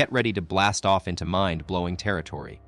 Get ready to blast off into mind-blowing territory.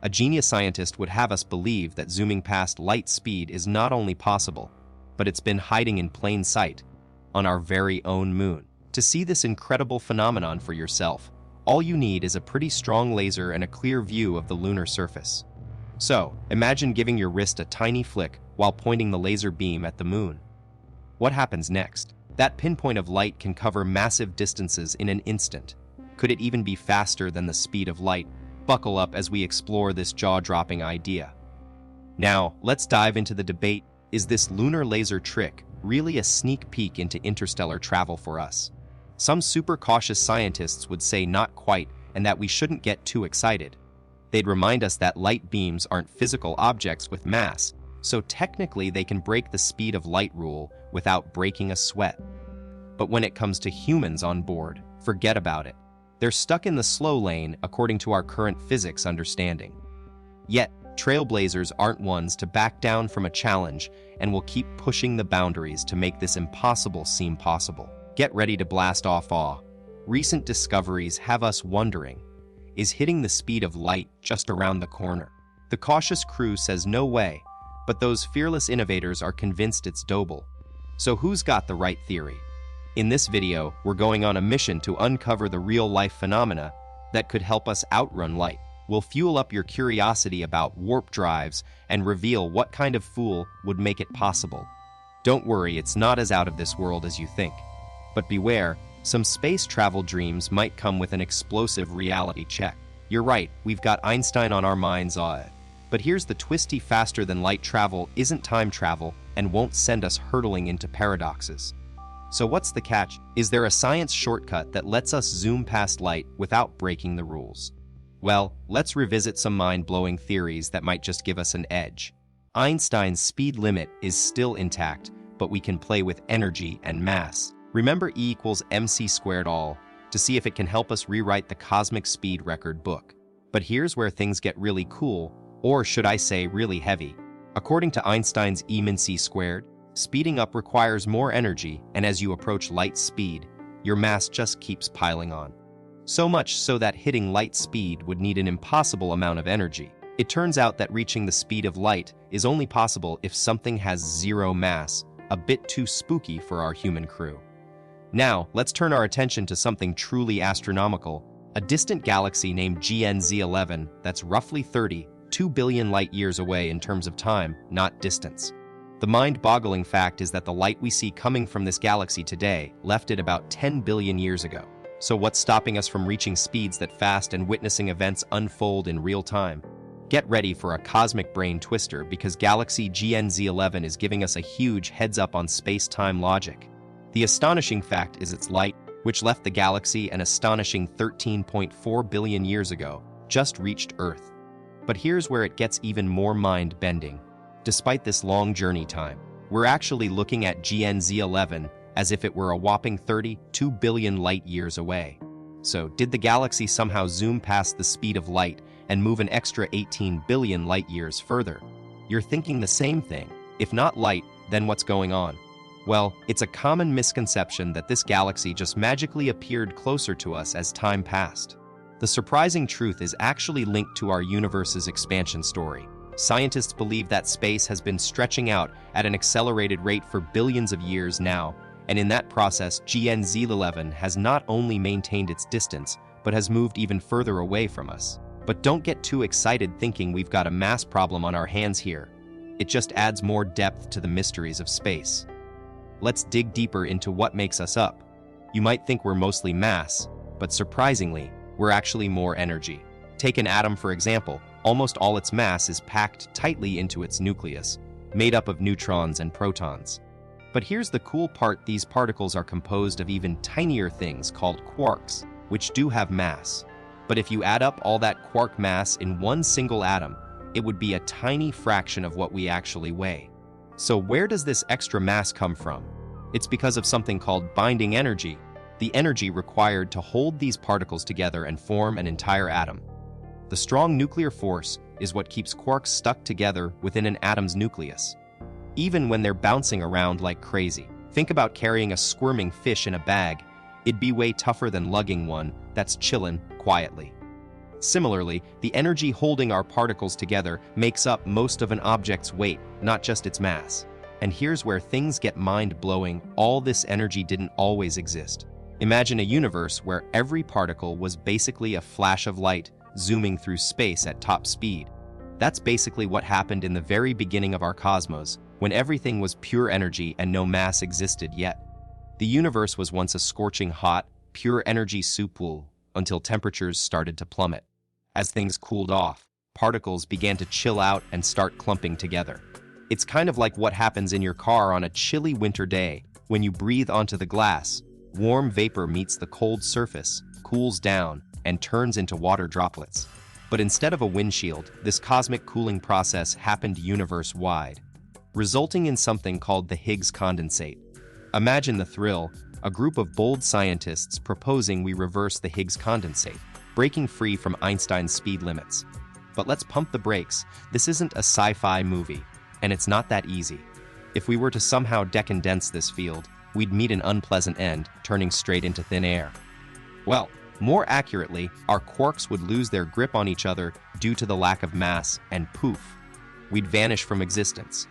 A genius scientist would have us believe that zooming past light speed is not only possible, but it's been hiding in plain sight on our very own moon. To see this incredible phenomenon for yourself, all you need is a pretty strong laser and a clear view of the lunar surface. So, imagine giving your wrist a tiny flick while pointing the laser beam at the moon. What happens next? That pinpoint of light can cover massive distances in an instant. Could it even be faster than the speed of light? Buckle up as we explore this jaw-dropping idea. Now, let's dive into the debate. Is this lunar laser trick really a sneak peek into interstellar travel for us? Some super cautious scientists would say not quite, and that we shouldn't get too excited. They'd remind us that light beams aren't physical objects with mass, so technically they can break the speed of light rule without breaking a sweat. But when it comes to humans on board, forget about it. They're stuck in the slow lane according to our current physics understanding. Yet, trailblazers aren't ones to back down from a challenge and will keep pushing the boundaries to make this impossible seem possible. Get ready to blast off awe. Recent discoveries have us wondering, is hitting the speed of light just around the corner? The cautious crew says no way, but those fearless innovators are convinced it's doable. So who's got the right theory? In this video, we're going on a mission to uncover the real-life phenomena that could help us outrun light. We'll fuel up your curiosity about warp drives and reveal what kind of fool would make it possible. Don't worry, it's not as out of this world as you think. But beware, some space travel dreams might come with an explosive reality check. You're right, we've got Einstein on our minds. But here's the twisty: faster than light travel isn't time travel and won't send us hurtling into paradoxes. So what's the catch? Is there a science shortcut that lets us zoom past light without breaking the rules? Well, let's revisit some mind-blowing theories that might just give us an edge. Einstein's speed limit is still intact, but we can play with energy and mass. Remember E equals mc squared all to see if it can help us rewrite the cosmic speed record book. But here's where things get really cool, or should I say really heavy. According to Einstein's E min c squared, speeding up requires more energy, and as you approach light speed, your mass just keeps piling on. So much so that hitting light speed would need an impossible amount of energy. It turns out that reaching the speed of light is only possible if something has zero mass, a bit too spooky for our human crew. Now, let's turn our attention to something truly astronomical, a distant galaxy named GNZ11 that's roughly 32 billion light-years away in terms of time, not distance. The mind-boggling fact is that the light we see coming from this galaxy today left it about 10 billion years ago. So what's stopping us from reaching speeds that fast and witnessing events unfold in real time? Get ready for a cosmic brain twister, because galaxy GNZ11 is giving us a huge heads-up on space-time logic. The astonishing fact is its light, which left the galaxy an astonishing 13.4 billion years ago, just reached Earth. But here's where it gets even more mind-bending. Despite this long journey time, we're actually looking at GNZ11 as if it were a whopping 32 billion light-years away. So, did the galaxy somehow zoom past the speed of light and move an extra 18 billion light-years further? You're thinking the same thing. If not light, then what's going on? Well, it's a common misconception that this galaxy just magically appeared closer to us as time passed. The surprising truth is actually linked to our universe's expansion story. Scientists believe that space has been stretching out at an accelerated rate for billions of years now, and in that process, GNZ11 has not only maintained its distance, but has moved even further away from us. But don't get too excited thinking we've got a mass problem on our hands here. It just adds more depth to the mysteries of space. Let's dig deeper into what makes us up. You might think we're mostly mass, but surprisingly, we're actually more energy. Take an atom, for example. Almost all its mass is packed tightly into its nucleus, made up of neutrons and protons. But here's the cool part: these particles are composed of even tinier things called quarks, which do have mass. But if you add up all that quark mass in one single atom, it would be a tiny fraction of what we actually weigh. So where does this extra mass come from? It's because of something called binding energy, the energy required to hold these particles together and form an entire atom. The strong nuclear force is what keeps quarks stuck together within an atom's nucleus, even when they're bouncing around like crazy. Think about carrying a squirming fish in a bag. It'd be way tougher than lugging one that's chillin' quietly. Similarly, the energy holding our particles together makes up most of an object's weight, not just its mass. And here's where things get mind-blowing. All this energy didn't always exist. Imagine a universe where every particle was basically a flash of light zooming through space at top speed. That's basically what happened in the very beginning of our cosmos, when everything was pure energy and no mass existed yet. The universe was once a scorching hot, pure energy soup pool until temperatures started to plummet. As things cooled off, particles began to chill out and start clumping together. It's kind of like what happens in your car on a chilly winter day. When you breathe onto the glass, warm vapor meets the cold surface, cools down, and turns into water droplets. But instead of a windshield, this cosmic cooling process happened universe-wide, resulting in something called the Higgs condensate. Imagine the thrill, a group of bold scientists proposing we reverse the Higgs condensate, breaking free from Einstein's speed limits. But let's pump the brakes. This isn't a sci-fi movie, and it's not that easy. If we were to somehow decondense this field, we'd meet an unpleasant end, turning straight into thin air. Well, more accurately, our quarks would lose their grip on each other due to the lack of mass, and poof, we'd vanish from existence.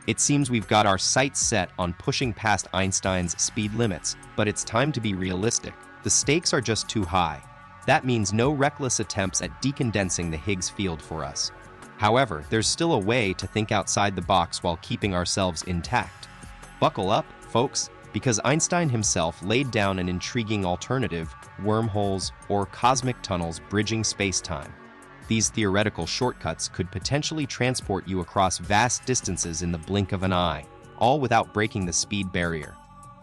It seems we've got our sights set on pushing past Einstein's speed limits, but it's time to be realistic. The stakes are just too high. That means no reckless attempts at decondensing the Higgs field for us. However, there's still a way to think outside the box while keeping ourselves intact. Buckle up, folks, because Einstein himself laid down an intriguing alternative: wormholes or cosmic tunnels bridging space-time. These theoretical shortcuts could potentially transport you across vast distances in the blink of an eye, all without breaking the speed barrier.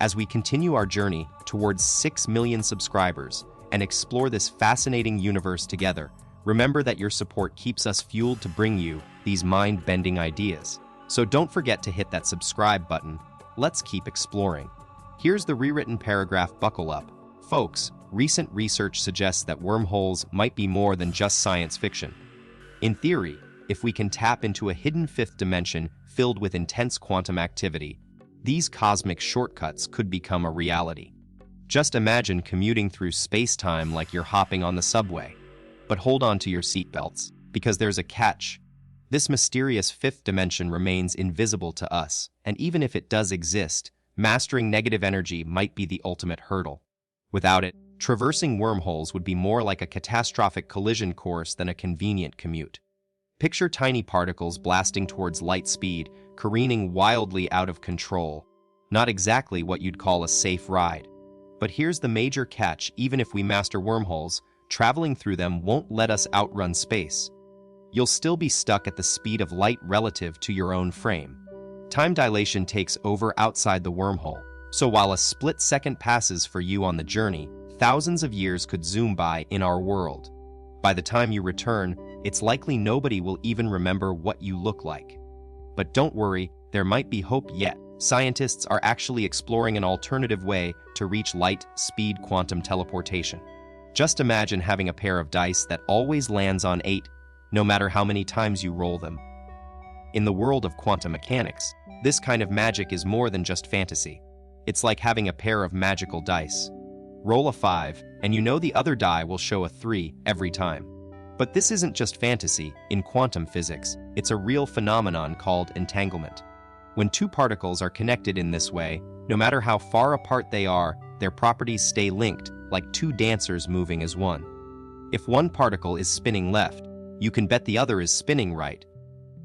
As we continue our journey towards 6 million subscribers and explore this fascinating universe together, remember that your support keeps us fueled to bring you these mind-bending ideas. So don't forget to hit that subscribe button. Let's keep exploring. Here's the rewritten paragraph. Buckle up. Folks, recent research suggests that wormholes might be more than just science fiction. In theory, if we can tap into a hidden fifth dimension filled with intense quantum activity, these cosmic shortcuts could become a reality. Just imagine commuting through space-time like you're hopping on the subway. But hold on to your seatbelts, because there's a catch. This mysterious fifth dimension remains invisible to us, and even if it does exist, mastering negative energy might be the ultimate hurdle. Without it, traversing wormholes would be more like a catastrophic collision course than a convenient commute. Picture tiny particles blasting towards light speed, careening wildly out of control. Not exactly what you'd call a safe ride. But here's the major catch: even if we master wormholes, traveling through them won't let us outrun space. You'll still be stuck at the speed of light relative to your own frame. Time dilation takes over outside the wormhole, so while a split second passes for you on the journey, thousands of years could zoom by in our world. By the time you return, it's likely nobody will even remember what you look like. But don't worry, there might be hope yet. Scientists are actually exploring an alternative way to reach light-speed quantum teleportation. Just imagine having a pair of dice that always lands on 8, no matter how many times you roll them. In the world of quantum mechanics, this kind of magic is more than just fantasy. It's like having a pair of magical dice. Roll a 5, and you know the other die will show a 3 every time. But this isn't just fantasy. In quantum physics, it's a real phenomenon called entanglement. When two particles are connected in this way, no matter how far apart they are, their properties stay linked, like two dancers moving as one. If one particle is spinning left, you can bet the other is spinning right.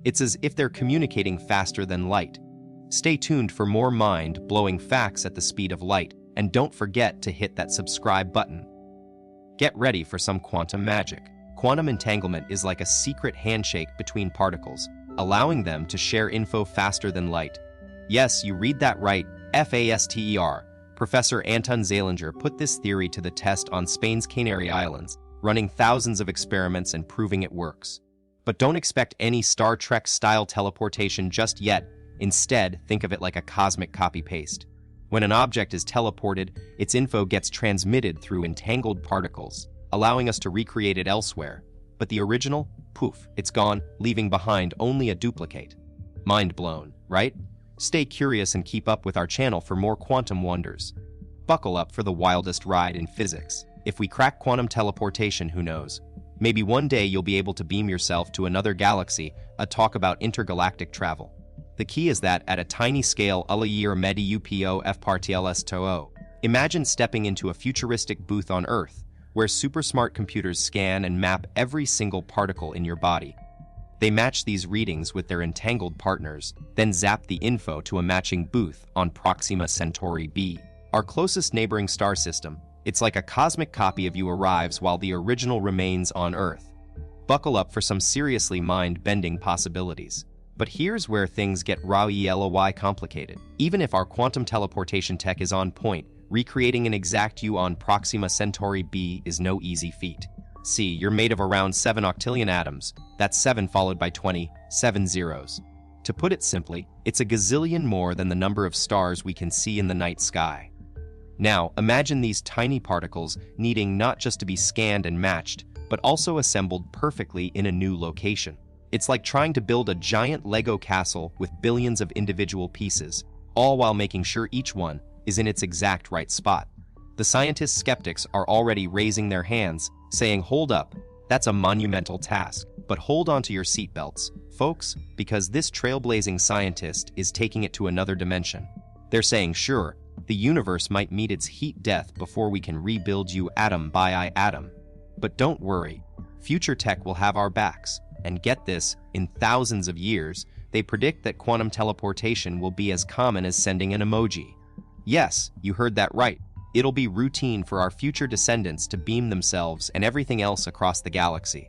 It's as if they're communicating faster than light. Stay tuned for more mind-blowing facts at the speed of light, and don't forget to hit that subscribe button. Get ready for some quantum magic. Quantum entanglement is like a secret handshake between particles, allowing them to share info faster than light. Yes, you read that right, FASTER. Professor Anton Zeilinger put this theory to the test on Spain's Canary Islands, running thousands of experiments and proving it works. But don't expect any Star Trek-style teleportation just yet. Instead, think of it like a cosmic copy-paste. When an object is teleported, its info gets transmitted through entangled particles, allowing us to recreate it elsewhere. But the original? Poof, it's gone, leaving behind only a duplicate. Mind blown, right? Stay curious and keep up with our channel for more quantum wonders. buckle up for the wildest ride in physics. If we crack quantum teleportation, who knows? Maybe one day you'll be able to beam yourself to another galaxy, a talk about intergalactic travel. The key is that at a tiny scale, imagine stepping into a futuristic booth on Earth, where super smart computers scan and map every single particle in your body. They match these readings with their entangled partners, then zap the info to a matching booth on Proxima Centauri b, our closest neighboring star system. It's like a cosmic copy of you arrives while the original remains on Earth. Buckle up for some seriously mind-bending possibilities. But here's where things get really complicated. Even if our quantum teleportation tech is on point, recreating an exact you on Proxima Centauri b is no easy feat. See, you're made of around 7 octillion atoms. That's 7 followed by 7 zeros. To put it simply, it's a gazillion more than the number of stars we can see in the night sky. Now, imagine these tiny particles needing not just to be scanned and matched, but also assembled perfectly in a new location. It's like trying to build a giant Lego castle with billions of individual pieces, all while making sure each one is in its exact right spot. The scientist skeptics are already raising their hands, saying, hold up, that's a monumental task. But hold on to your seatbelts, folks, because this trailblazing scientist is taking it to another dimension. They're saying, sure, the universe might meet its heat death before we can rebuild you atom by atom. But don't worry, future tech will have our backs. And get this, in thousands of years, they predict that quantum teleportation will be as common as sending an emoji. Yes, you heard that right. It'll be routine for our future descendants to beam themselves and everything else across the galaxy.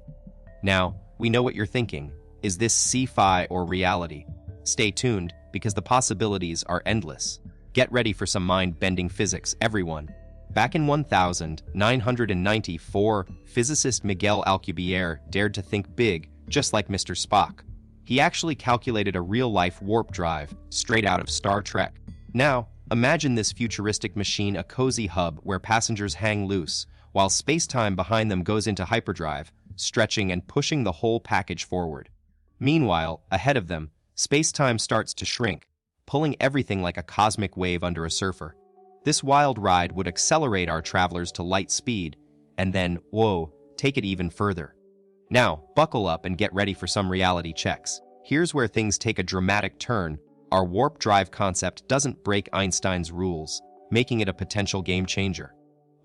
Now, we know what you're thinking. Is this sci-fi or reality? Stay tuned, because the possibilities are endless. Get ready for some mind-bending physics, everyone. Back in 1994, physicist Miguel Alcubierre dared to think big, just like Mr. Spock. He actually calculated a real-life warp drive, straight out of Star Trek. Now, imagine this futuristic machine a cozy hub where passengers hang loose, while space-time behind them goes into hyperdrive, stretching and pushing the whole package forward. Meanwhile, ahead of them, space-time starts to shrink, pulling everything like a cosmic wave under a surfer. This wild ride would accelerate our travelers to light speed, and then, whoa, take it even further. Now, buckle up and get ready for some reality checks. Here's where things take a dramatic turn. Our warp drive concept doesn't break Einstein's rules, making it a potential game changer.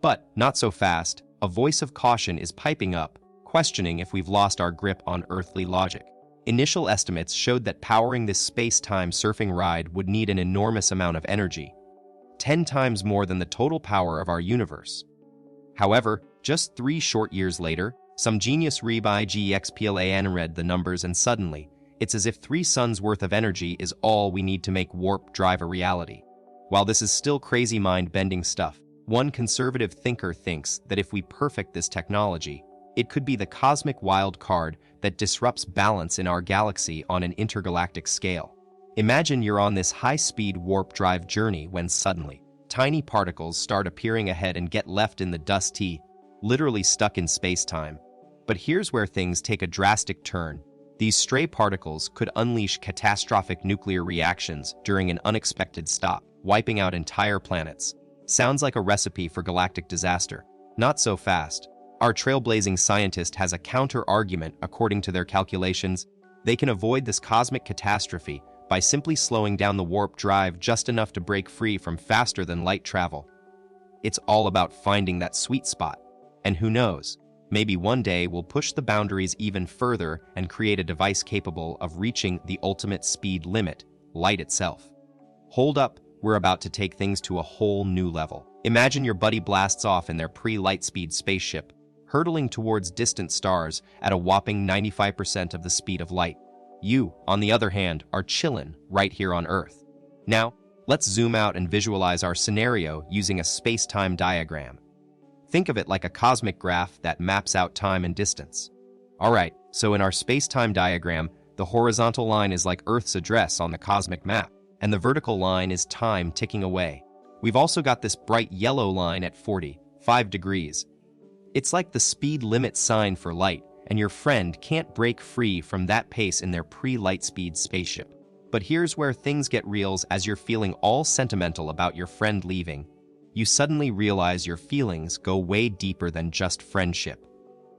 But not so fast. A voice of caution is piping up, questioning if we've lost our grip on earthly logic. Initial estimates showed that powering this space-time surfing ride would need an enormous amount of energy, 10 times more than the total power of our universe. However, just 3 short years later, some genius read the numbers, and suddenly, it's as if 3 suns worth of energy is all we need to make warp drive a reality. While this is still crazy mind-bending stuff, one conservative thinker thinks that if we perfect this technology, it could be the cosmic wild card that disrupts balance in our galaxy on an intergalactic scale. Imagine you're on this high-speed warp drive journey when suddenly, tiny particles start appearing ahead and get left in the dust, literally stuck in space-time. But here's where things take a drastic turn. These stray particles could unleash catastrophic nuclear reactions during an unexpected stop, wiping out entire planets. Sounds like a recipe for galactic disaster. Not so fast. Our trailblazing scientist has a counter-argument. According to their calculations, they can avoid this cosmic catastrophe by simply slowing down the warp drive just enough to break free from faster-than-light travel. It's all about finding that sweet spot. And who knows, maybe one day we'll push the boundaries even further and create a device capable of reaching the ultimate speed limit, light itself. Hold up, we're about to take things to a whole new level. Imagine your buddy blasts off in their pre-light-speed spaceship, hurtling towards distant stars at a whopping 95% of the speed of light. You, on the other hand, are chillin' right here on Earth. Now, let's zoom out and visualize our scenario using a space-time diagram. Think of it like a cosmic graph that maps out time and distance. Alright, so in our space-time diagram, the horizontal line is like Earth's address on the cosmic map, and the vertical line is time ticking away. We've also got this bright yellow line at 45 degrees. It's like the speed limit sign for light, and your friend can't break free from that pace in their pre-light speed spaceship. But here's where things get real as you're feeling all sentimental about your friend leaving. you suddenly realize your feelings go way deeper than just friendship.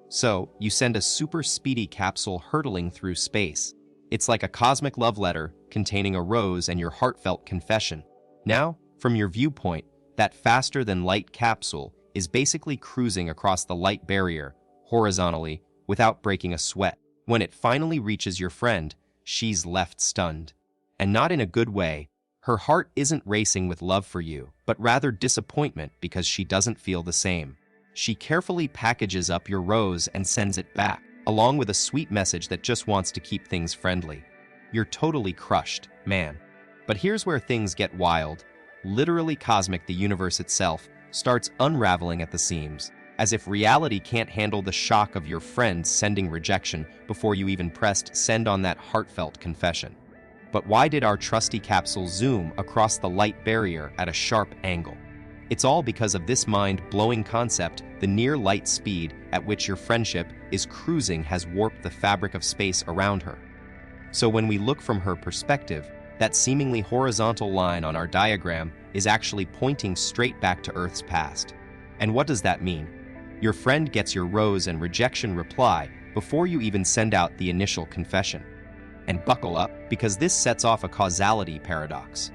So, you send a super speedy capsule hurtling through space. It's like a cosmic love letter containing a rose and your heartfelt confession. Now, from your viewpoint, that faster-than-light capsule is basically cruising across the light barrier, horizontally, without breaking a sweat. When it finally reaches your friend, she's left stunned. And not in a good way. Her heart isn't racing with love for you, but rather disappointment because she doesn't feel the same. She carefully packages up your rose and sends it back, along with a sweet message that just wants to keep things friendly. You're totally crushed, man. But here's where things get wild. Literally cosmic, the universe itself starts unraveling at the seams, as if reality can't handle the shock of your friend sending rejection before you even pressed send on that heartfelt confession. But why did our trusty capsule zoom across the light barrier at a sharp angle? It's all because of this mind-blowing concept. The near light speed at which your friendship is cruising has warped the fabric of space around her. So when we look from her perspective, that seemingly horizontal line on our diagram is actually pointing straight back to Earth's past. And what does that mean? Your friend gets your rose and rejection reply before you even send out the initial confession. And buckle up, because this sets off a causality paradox.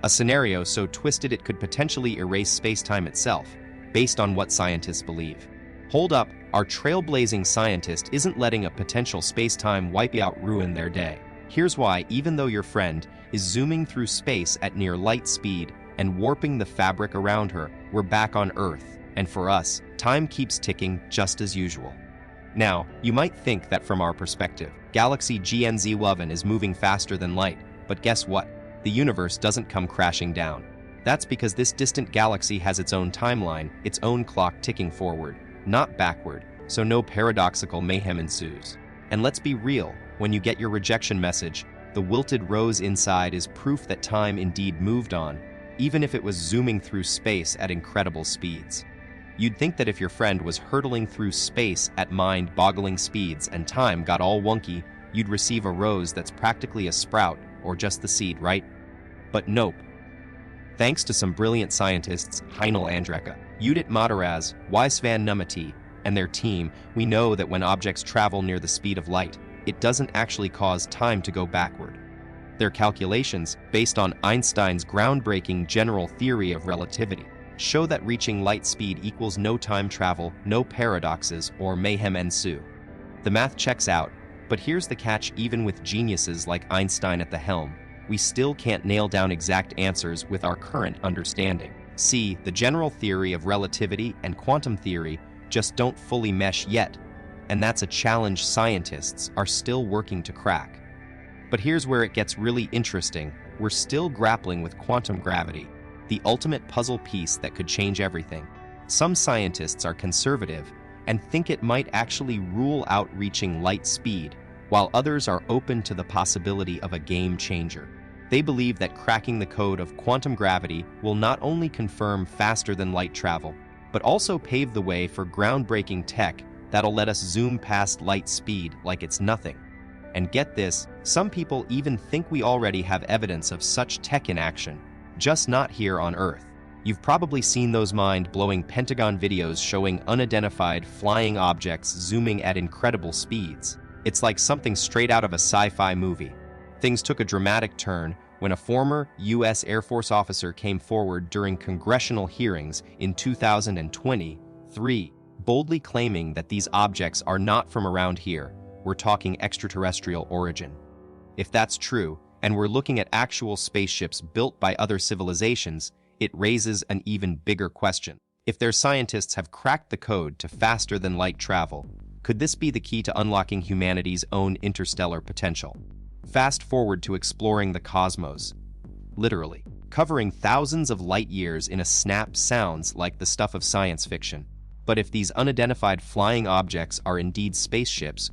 A scenario so twisted it could potentially erase space-time itself, based on what scientists believe. Hold up, our trailblazing scientist isn't letting a potential space-time wipeout ruin their day. Here's why. Even though your friend is zooming through space at near light speed and warping the fabric around her, we're back on Earth, and for us, time keeps ticking just as usual. Now, you might think that from our perspective, galaxy GNZ11 is moving faster than light, but guess what? The universe doesn't come crashing down. That's because this distant galaxy has its own timeline, its own clock ticking forward, not backward, so no paradoxical mayhem ensues. And let's be real, when you get your rejection message, the wilted rose inside is proof that time indeed moved on, even if it was zooming through space at incredible speeds. You'd think that if your friend was hurtling through space at mind-boggling speeds and time got all wonky, you'd receive a rose that's practically a sprout or just the seed, right? But nope. Thanks to some brilliant scientists, Heinel Andreka, Judith Mataraz, Wijsvan Numati, and their team, we know that when objects travel near the speed of light, it doesn't actually cause time to go backward. Their calculations, based on Einstein's groundbreaking general theory of relativity, show that reaching light speed equals no time travel, no paradoxes, or mayhem ensue. The math checks out, but here's the catch: even with geniuses like Einstein at the helm, we still can't nail down exact answers with our current understanding. See, the general theory of relativity and quantum theory just don't fully mesh yet, and that's a challenge scientists are still working to crack. But here's where it gets really interesting. We're still grappling with quantum gravity, the ultimate puzzle piece that could change everything. Some scientists are conservative and think it might actually rule out reaching light speed, while others are open to the possibility of a game changer. They believe that cracking the code of quantum gravity will not only confirm faster-than-light travel, but also pave the way for groundbreaking tech that'll let us zoom past light speed like it's nothing. And get this, some people even think we already have evidence of such tech in action, just not here on Earth. You've probably seen those mind-blowing Pentagon videos showing unidentified flying objects zooming at incredible speeds. It's like something straight out of a sci-fi movie. Things took a dramatic turn when a former U.S. Air Force officer came forward during congressional hearings in 2023, boldly claiming that these objects are not from around here. We're talking extraterrestrial origin. If that's true, and we're looking at actual spaceships built by other civilizations, it raises an even bigger question. If their scientists have cracked the code to faster-than-light travel, could this be the key to unlocking humanity's own interstellar potential? Fast forward to exploring the cosmos. Literally, covering thousands of light years in a snap sounds like the stuff of science fiction. But if these unidentified flying objects are indeed spaceships,